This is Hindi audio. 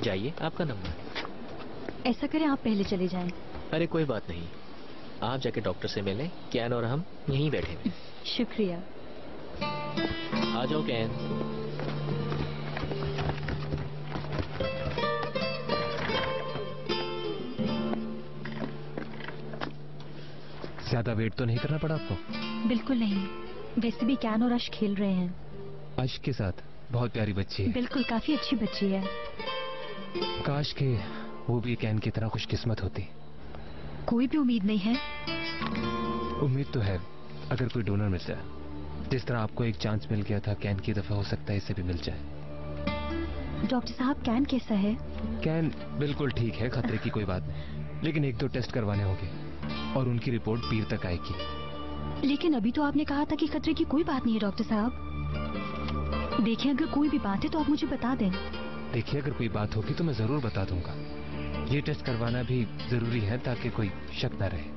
जाइए, आपका नंबर। ऐसा करें आप पहले चले जाएं। अरे कोई बात नहीं, आप जाके डॉक्टर से मिलें। कैन और हम यहीं बैठे हैं। शुक्रिया। आ जाओ कैन। ज्यादा वेट तो नहीं करना पड़ा आपको? बिल्कुल नहीं, वैसे भी कैन और अश खेल रहे हैं। अश के साथ? बहुत प्यारी बच्ची है। बिल्कुल, काफी अच्छी बच्ची है। काश के वो भी कैन की तरह खुशकिस्मत होती। कोई भी उम्मीद नहीं है। उम्मीद तो है, अगर कोई डोनर मिल जाए। जिस तरह आपको एक चांस मिल गया था कैन की दफा, हो सकता है इसे भी मिल जाए। डॉक्टर साहब, कैन कैसा है? कैन बिल्कुल ठीक है, खतरे की कोई बात नहीं, लेकिन 1-2 टेस्ट करवाने होंगे और उनकी रिपोर्ट पीर तक आएगी। लेकिन अभी तो आपने कहा था कि खतरे की कोई बात नहीं है डॉक्टर साहब। देखिए, अगर कोई भी बात है तो आप मुझे बता दें। देखिए, अगर कोई बात होगी तो मैं जरूर बता दूंगा। ये टेस्ट करवाना भी जरूरी है ताकि कोई शक न रहे।